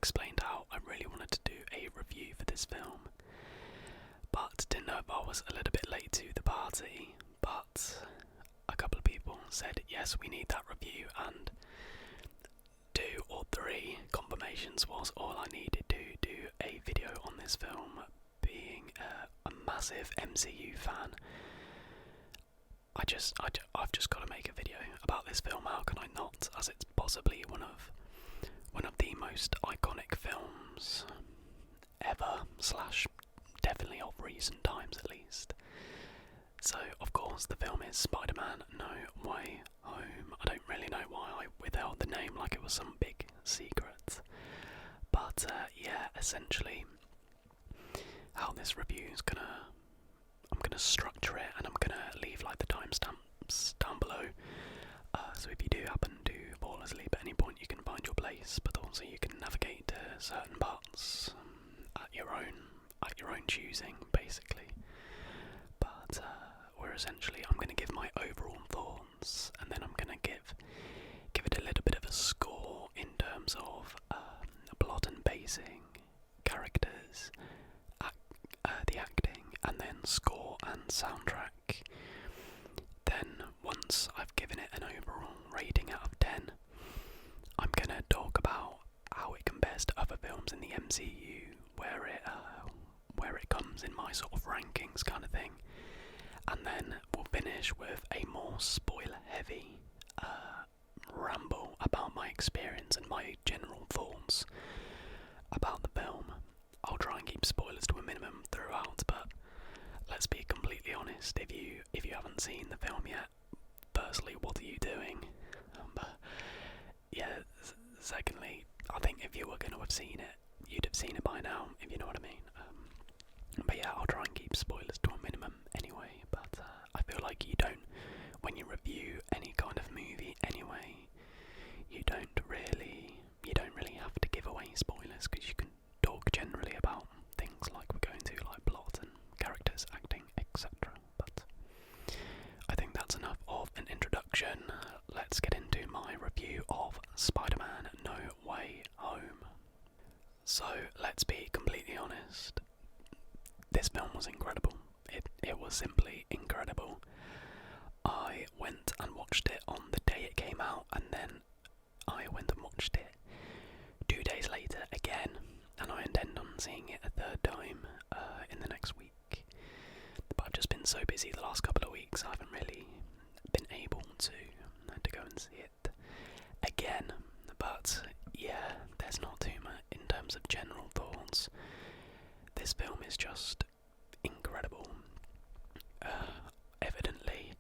explained how I really wanted to do a review for this film, but didn't know if I was a little bit late to the party. But a couple of people said yes, we need that review, and 2 or 3 confirmations was all I needed to do a video on this film. Being a massive MCU fan, I've just got to make a video about this film. How can I not? As it's possibly one of the most iconic films ever, / definitely of recent times at least. So, of course, the film is Spider-Man No Way Home. I don't really know why I withheld the name like it was some big secret. But, yeah, essentially, how this review is I'm gonna structure it, and I'm gonna leave, like, the timestamps down below. So if you do happen to fall asleep at any point, you can find your place, but also you can navigate to certain parts at your own choosing, basically. But I'm going to give my overall thoughts, and then I'm going to give it a little bit of a score in terms of plot and pacing, characters, the acting, and then score and soundtrack. Then, once I've given it an overall rating out of 10, I'm going to talk about how it compares to other films in the MCU, where it comes in my sort of rankings kind of thing. And then we'll finish with a more spoiler-heavy ramble about my experience and my general thoughts about the film. I'll try and keep spoilers to a minimum throughout, but let's be completely honest, if you haven't seen the film yet, firstly, what are you doing? But yeah, secondly, I think if you were going to have seen it, you'd have seen it by now, if you know what I mean. But yeah, I'll try and keep spoilers to a minimum anyway, but I feel like when you review any kind of movie anyway, you don't really have to give away spoilers, because you can talk generally about things like we're going to, like plot and characters, acting, etc. But I think that's enough of an introduction. Let's get into my review of Spider-Man No Way Home. So, let's be completely honest. This film was incredible. It was simply incredible. I went and watched it on the day it came out, and then I went and watched it 2 days later again, and I intend on seeing it a third time in the next week. But I've just been so busy the last couple of weeks, I haven't really been able to go and see it again. But yeah, there's not too much in terms of general thoughts. This film is just incredible. Evidently,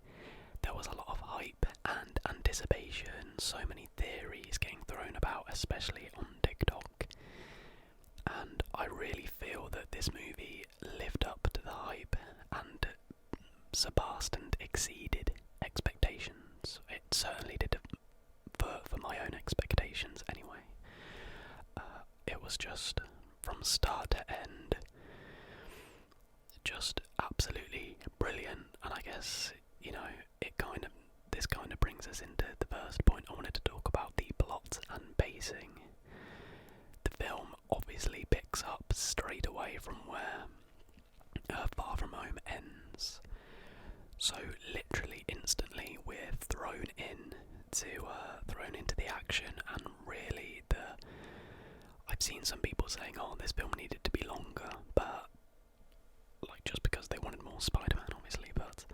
there was a lot of hype and anticipation, so many theories getting thrown about, especially on TikTok. And I really feel that this movie lived up to the hype and surpassed and exceeded expectations. It certainly did for my own expectations anyway. It was just, from start to end, just absolutely brilliant. And I guess, this kind of brings us into the first point I wanted to talk about, the plot and pacing. The film obviously picks up straight away from where Far From Home ends. So literally instantly we're thrown into the action, and really I've seen some people saying, oh, this film needed to be longer, but just because they wanted more Spider-Man, obviously. But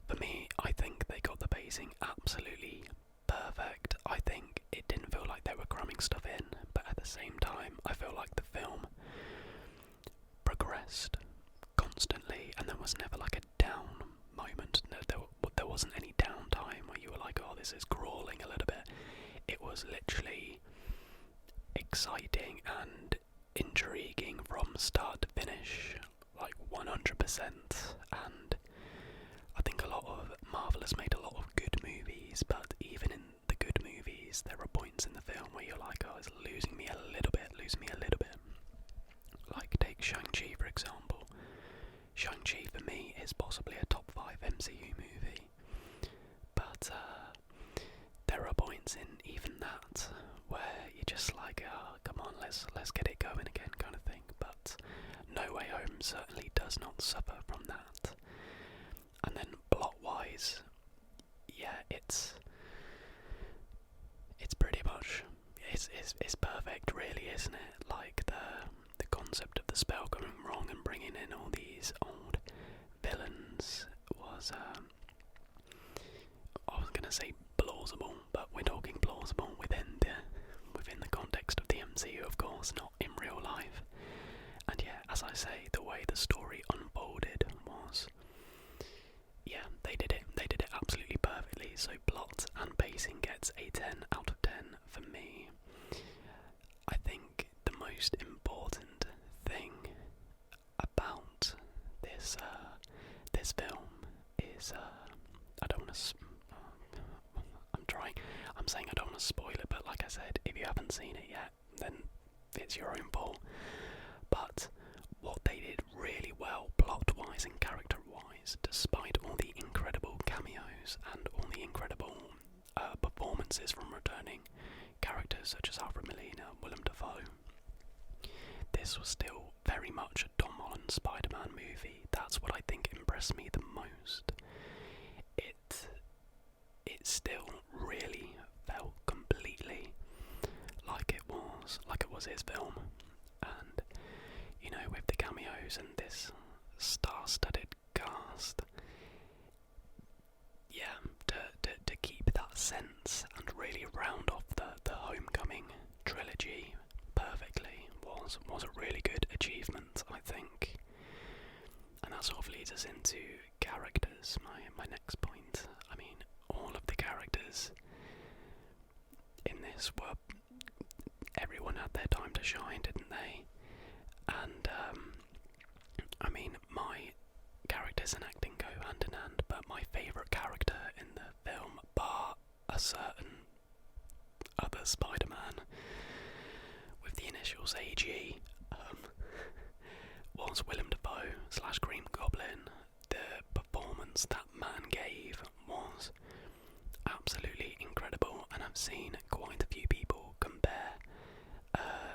for me, I think they got the pacing absolutely perfect. I think it didn't feel like they were cramming stuff in, but at the same time, I feel like the film progressed constantly, and there was never like a down moment. No, there wasn't any downtime where you were like, oh, this is crawling a little bit. It was literally exciting and intriguing from start to finish, like 100%. And I think a lot of Marvel has made a lot of good movies, but even in the good movies, there are points in the film where you're like, oh, it's losing me a little bit. Like, take Shang-Chi, for example. Shang-Chi, for me, is possibly a top 5 MCU movie. But there are points in even that where you're just like, oh, come on, let's let's get it going again kind of thing. But No Way Home certainly does not suffer from that. And then plot-wise, yeah, it's pretty much it's perfect, really, isn't it? Like the concept of the spell going wrong and bringing in all these old villains was I was gonna say plausible, but we're talking plausible within the context of the MCU, of course, not in real life. And yeah, as I say, the way the story unfolded was, yeah, they did it absolutely perfectly. So plot and pacing gets a 10 out of 10 for me. I think the most important thing about this film is I don't want to. I'm saying I don't want to spoil it, but like I said, if you haven't seen it yet, then it's your own fault. But what they did really well, plot-wise and character-wise, despite all the incredible cameos and all the incredible performances from returning characters such as Alfred Molina, Willem Dafoe, this was still very much a Tom Holland Spider-Man movie. That's what I think impressed me the most. It still really felt completely like it was his film. And you know, with the cameos and this star-studded cast, yeah, to keep that sense and really round off the Homecoming trilogy perfectly was a really good achievement, I think. And that sort of leads us into characters, my next point. I mean, all of the characters in this were, everyone had their time to shine, didn't they? And I mean, my characters and acting go hand in hand, but my favourite character in the film, bar a certain other Spider-Man with the initials AG, was Willem Dafoe / Green Goblin. The performance that man gave was absolutely incredible, and I've seen quite a few people compare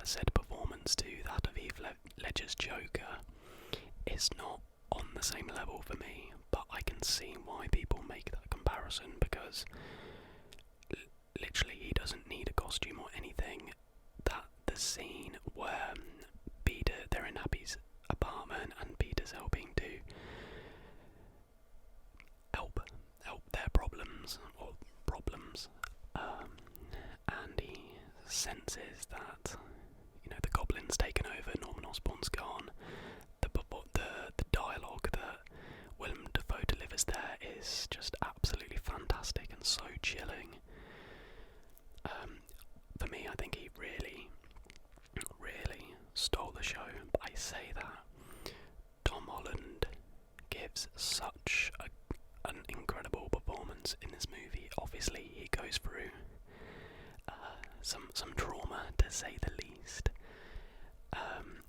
said performance to that of Heath Ledger's Joker. It's not on the same level for me, but I can see why people make that comparison, because literally he doesn't need a costume or anything. That the scene where they're in Abby's apartment and Peter's helping to help their problems, and he senses that, you know, the goblin's taken over, Norman Osborn's gone. The dialogue that Willem Dafoe delivers there is just absolutely fantastic and so chilling. For me, I think he really stole the show. But I say that Tom Holland gives such an incredible performance in this movie. Obviously, he goes through some trauma, to say the least,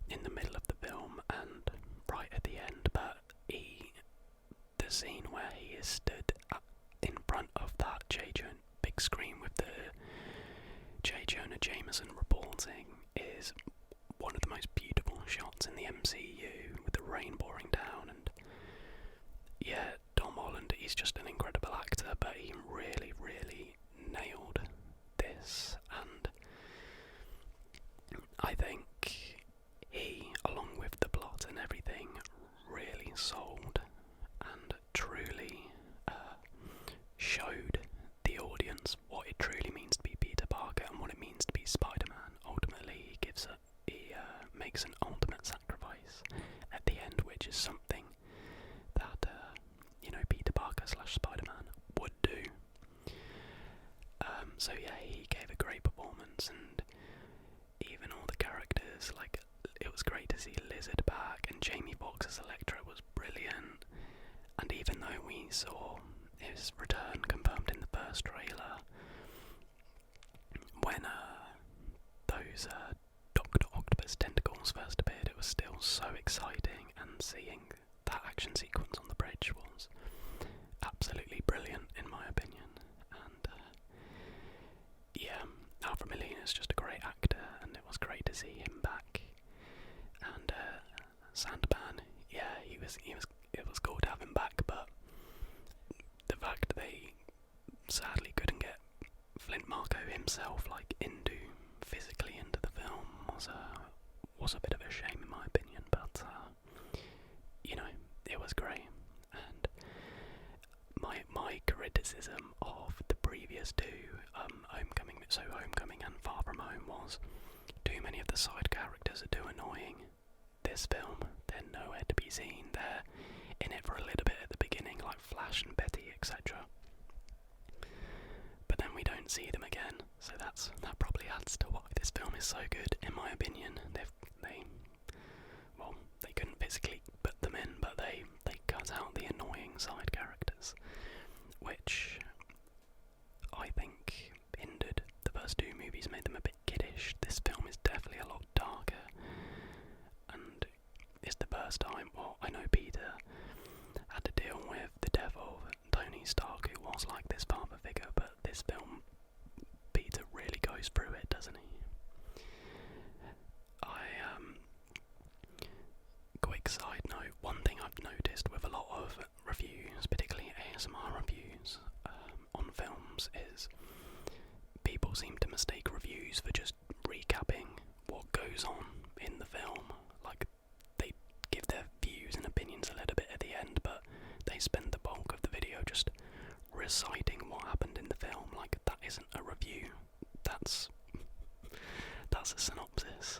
in the middle of the film and right at the end. But the scene where he is stood in front of that big screen with the J. Jonah Jameson reporting is one of the most beautiful shots in the MCU, with the rain pouring down. And yeah, Tom Holland, he's just an incredible actor, but he really nailed this, and I think he, along with the plot and everything, really sold and truly showed the audience what it truly means to be Peter Parker and what it means to be Spider-Man. Ultimately, he makes an ultimate sacrifice at the end, which is something that Peter Parker / Spider-Man would do. So yeah, he gave a great performance, and even all the characters, like, it was great to see Lizard back, and Jamie Foxx's Elektra was brilliant. And even though we saw his return confirmed in the first trailer, when those Dr. Octopus tentacles first appeared, it was still so exciting, and seeing that action sequence on the bridge was absolutely brilliant in my opinion. And yeah, Alfred Molina is just a great actor, and it was great to see him himself physically into the film was a bit of a shame in my opinion, but it was great. And my criticism of the previous two, Homecoming and Far From Home, was too many of the side characters are too annoying. This film, they're nowhere to be seen. They're in it for a little bit at the beginning, like Flash and Betty, etc. But then we don't see them again, so that probably adds to why this film is so good, in my opinion. They couldn't physically put them in, but they cut out the annoying side characters, which I think hindered the first two movies, made them a bit kiddish. This film is definitely a lot darker, and it's the first time, I know Peter had to deal with the death of Tony Stark, who was like this father figure, but this film, Peter really goes through it, doesn't he? Quick side note, one thing I've noticed with a lot of reviews, particularly ASMR reviews on films, is people seem to mistake reviews for just recapping what goes on in the film. Like, they give their views and opinions a little bit at the end, but they spend the bulk of the video just reciting what happened in the film. Like, that isn't a review, that's a synopsis.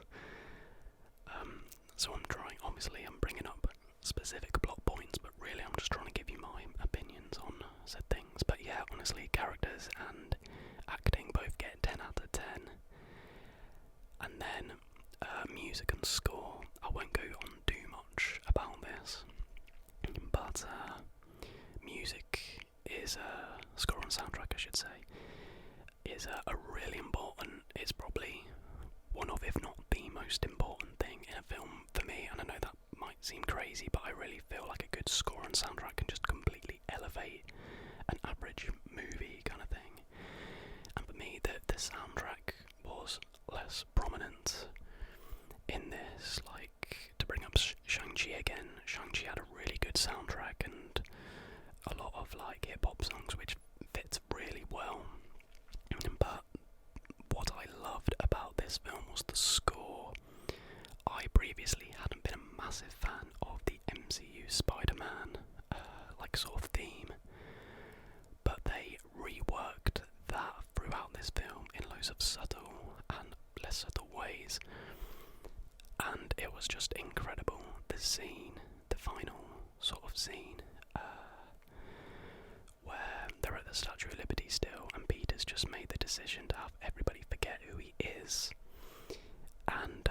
So I'm bringing up specific plot points, but really I'm just trying to give you my opinions on said things. But yeah, honestly, characters and acting both get 10 out of 10. And then music and score, I won't go on too much about this, but music is score and soundtrack, I should say, is a really important, it's probably one of, if not the most important thing in a film for me. And I know that might seem crazy, but I really feel like a good score and soundtrack can just completely elevate an average movie kind of thing. And for me, the soundtrack was less prominent in this. Like, to bring up Shang-Chi again, Shang-Chi had a really good soundtrack and a lot of like hip-hop songs, which fits really well. But what I loved about this film was the score. I previously hadn't been a massive fan of the MCU Spider-Man sort of theme, but they reworked that throughout this film in loads of subtle and less subtle ways, and it was just incredible. The final sort of scene, where they're at the Statue of Liberty still, and Peter's just made the decision to have everybody forget who he is, and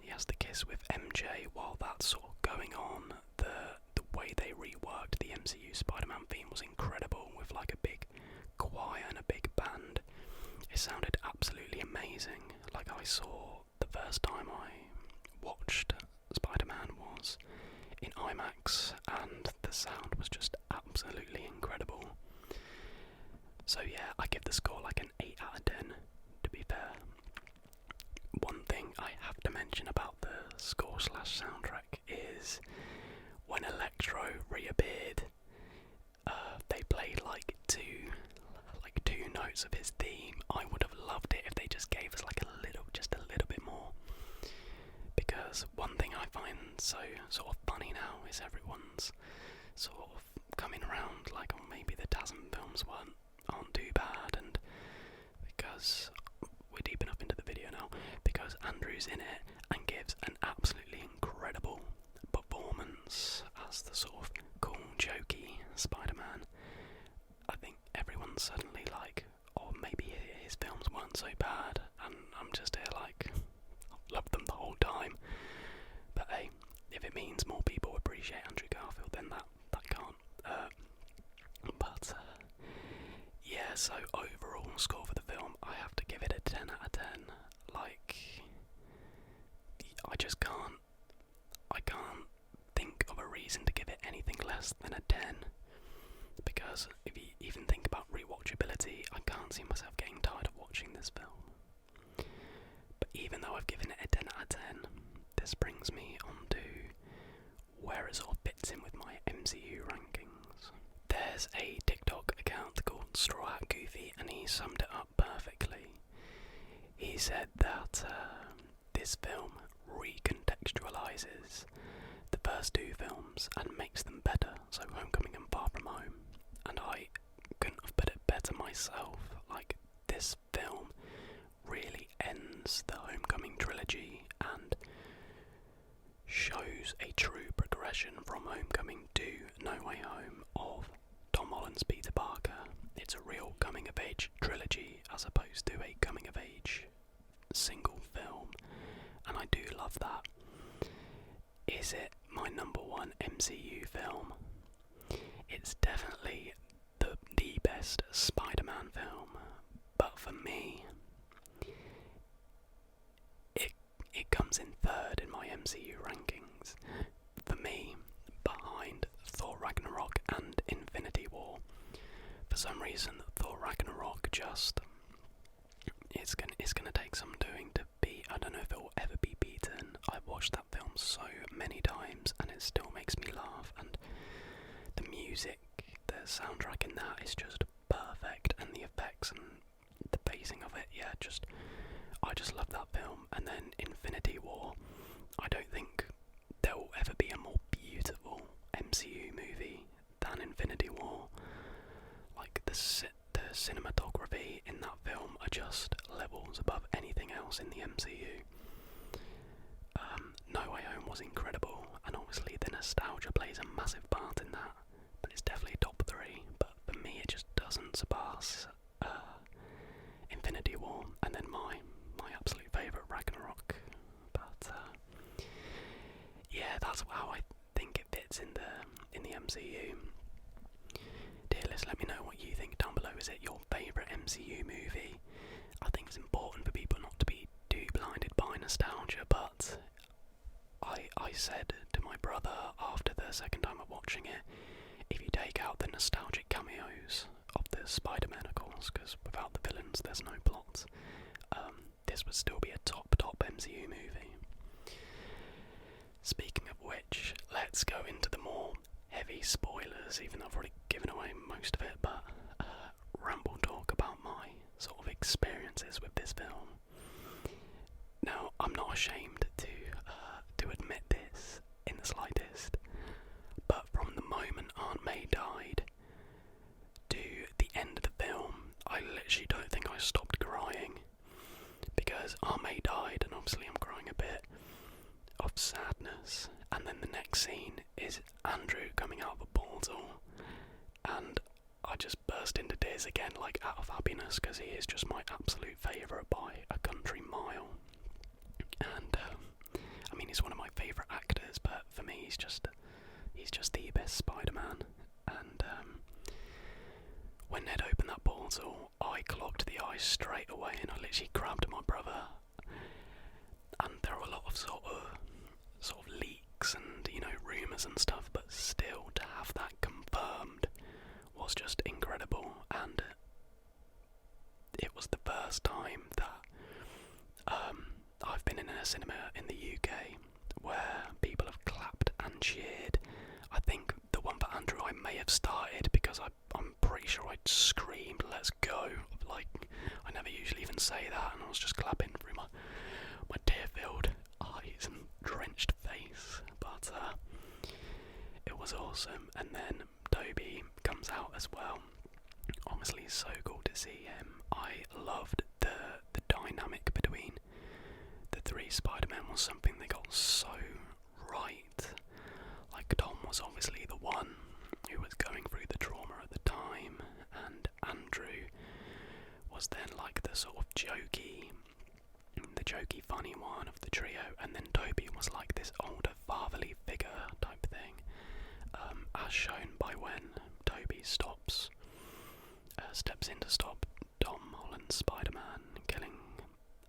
he has the kiss with MJ while that's sort of going on. The way they reworked the MCU Spider-Man theme was incredible, with like a big choir and a big band. It sounded absolutely amazing. Like, I saw the first time I watched Spider-Man was in IMAX, and the sound was just absolutely incredible. So yeah, I give the score like an 8 out of 10, to be fair. One thing I have to mention about the score/soundtrack is when Electro reappeared, they played like two notes of his theme. I would have loved it if they just gave us like just a little bit more. Because one thing I find so sort of funny now is everyone's sort of coming around like, oh, maybe the TASM films aren't too bad, and because we're deep enough into the video now, because Andrew's in it and gives an absolutely incredible performance as the sort of cool, jokey Spider-Man. I think everyone's suddenly like, oh, maybe his films weren't so bad, and I'm just here like, I've loved them the whole time. But hey, if it means more people appreciate Andrew Garfield, then that can't. Yeah, so overall score for the film, I have to give it a 10 out of 10. Like, I can't think of a reason to give it anything less than a 10. Because if you even think about rewatchability, I can't see myself getting tired of watching this film. But even though I've given it a 10 out of 10, this brings me on to where it sort of fits in with my MCU rankings. There's a TikTok account called Straw Hat Goofy, and he summed it up perfectly. he said that this film recontextualizes the first two films and makes them better, so Homecoming and Far From Home. And I couldn't have put it better myself. Like, this film really ends the Homecoming trilogy and shows a true progression from Homecoming to No Way Home of Tom Holland's Peter Parker. It's a real coming-of-age trilogy as opposed to a coming-of-age single film, and I do love that. Is it my number one MCU film? It's definitely the best Spider-Man film, but for me, it comes in third in my MCU rankings. For me, behind Thor Ragnarok and Infinity War. For some reason, Thor Ragnarok just it's gonna take some doing to beat. I don't know if it will ever be beaten. I've watched that film so many times and it still makes me laugh, and the music, the soundtrack in that is just perfect, and the effects and the pacing of it, I just love that film. And then Infinity War, I don't think there will ever be a more beautiful MCU movie than Infinity War. Like, the cinematography in that film are just levels above anything else in the MCU. No Way Home was incredible, and obviously the nostalgia plays a massive part in that, but it's definitely top 3. But for me, it just doesn't surpass Infinity War, and then my absolute favourite, Ragnarok. But yeah, that's how I think it fits in the MCU. Dear listeners, let me know what you think down below. Is it your favourite MCU movie? I think it's important for people not to be too blinded by nostalgia, but I said to my brother after the second time of watching it, if you take out the nostalgic cameos of the Spider-Man, of course, because without the villains there's no plot, this would still be a top MCU movie. Speaking of which, let's go into the more heavy spoilers, even though I've already given away most of it, but Ramble talk about my sort of experiences with this film. Now, I'm not ashamed to admit this in the slightest, but from the moment Aunt May died to the end of the film, I literally don't think I stopped crying, because Aunt May died, and obviously I'm crying a bit of sadness, and then the next scene is Andrew coming out of a portal, and I just burst into tears again, like out of happiness, because he is just my absolute favourite by a country mile. And I mean, he's one of my favourite actors, but for me, he's just the best Spider-Man. And when Ned opened that portal, I clocked the ice straight away, and I literally grabbed my brother. And there were a lot of sort of leaks and rumours and stuff, but still to have that confirmed was just incredible. And it was the first time that I've been in a cinema in the UK where people have clapped and cheered. I think the one for Andrew I may have started, because I'm pretty sure I screamed "let's go," like I never usually even say that, and I was just clapping through my tear-filled eyes and drenched face. But it was awesome. And then Toby comes out as well. Honestly, so cool to see him. I loved the dynamic between the 3 Spider-Men was something they got so right. Like, Tom was obviously the one who was going through the trauma at the time, and Andrew was then like the sort of jokey, funny one of the trio, and then Toby was like this older fatherly figure type thing, as shown by when Toby steps in to stop Tom Holland's Spider-Man killing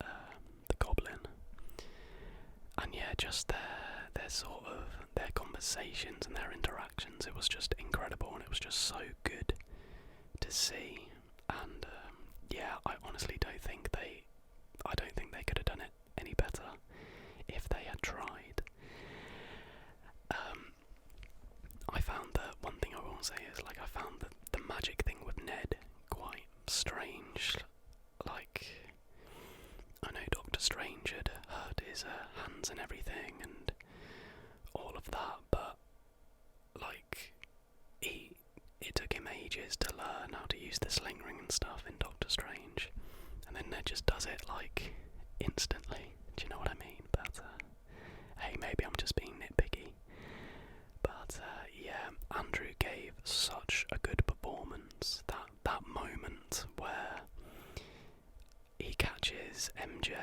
the Goblin. And yeah, just their conversations and their interactions, it was just incredible, and it was just so good to see. And yeah, I honestly don't think they could have done it any better if they had tried. I found that one thing I will say is, like, I found that the magic thing with Ned quite strange. Like, I know hands and everything and all of that, but like it took him ages to learn how to use the sling ring and stuff in Doctor Strange, and then Ned just does it like instantly. Do you know what I mean? But hey, maybe I'm just being nitpicky. But yeah, Andrew gave such a good performance. That moment where he catches MJ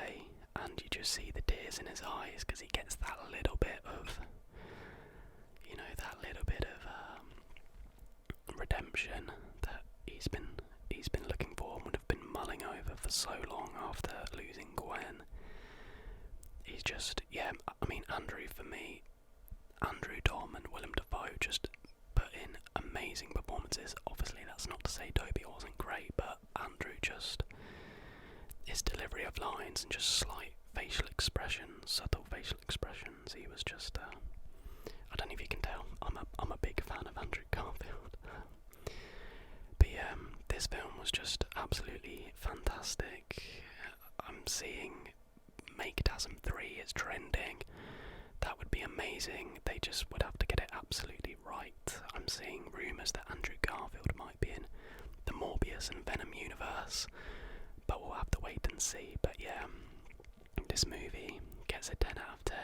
and you just see the tears in his eyes because he gets that little bit of, you know, that little bit of redemption that he's been looking for and would have been mulling over for so long after losing Gwen. He's just, yeah, I mean, Andrew, for me, Andrew, Tom and Willem Dafoe just put in amazing performances. Obviously that's not to say Toby wasn't great, but Andrew just, his delivery of lines and just slight facial expressions, subtle facial expressions, he was just, I don't know if you can tell, I'm a big fan of Andrew Garfield. But yeah, this film was just absolutely fantastic. I'm seeing Maketasm 3 is trending. That would be amazing. They just would have to get it absolutely right. I'm seeing rumours that Andrew Garfield might be in the Morbius and Venom universe, but we'll have to wait and see. But yeah, this movie gets a 10 out of 10.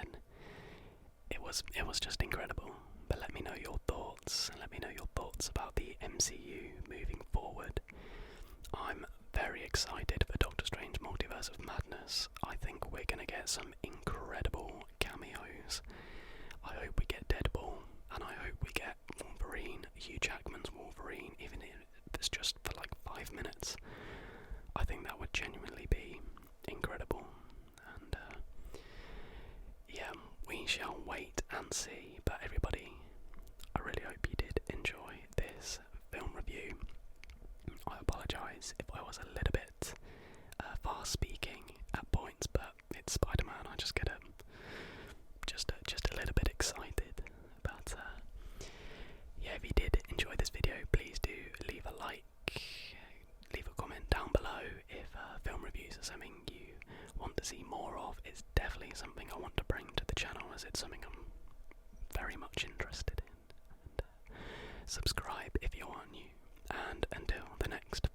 It was just incredible. But let me know your thoughts, and let me know your thoughts about the MCU moving forward. I'm very excited for Doctor Strange Multiverse of Madness. I think we're going to get some incredible cameos. I hope we get Deadpool, and I hope we get Wolverine, Hugh Jackman's Wolverine, even if it's just for like 5 minutes. I think that would genuinely be incredible. And yeah, we shall wait and see. But everybody, I really hope you did enjoy this film review. I apologise if I was a little bit fast speaking at points, but it's Spider-Man. I just get just a little bit excited. But yeah, if you did enjoy this video, please do leave a like, leave a comment down below if film reviews are something you want to see more of. It's definitely something I want to bring to the channel, as it's something I'm very much interested in. And subscribe if you are new. And until the next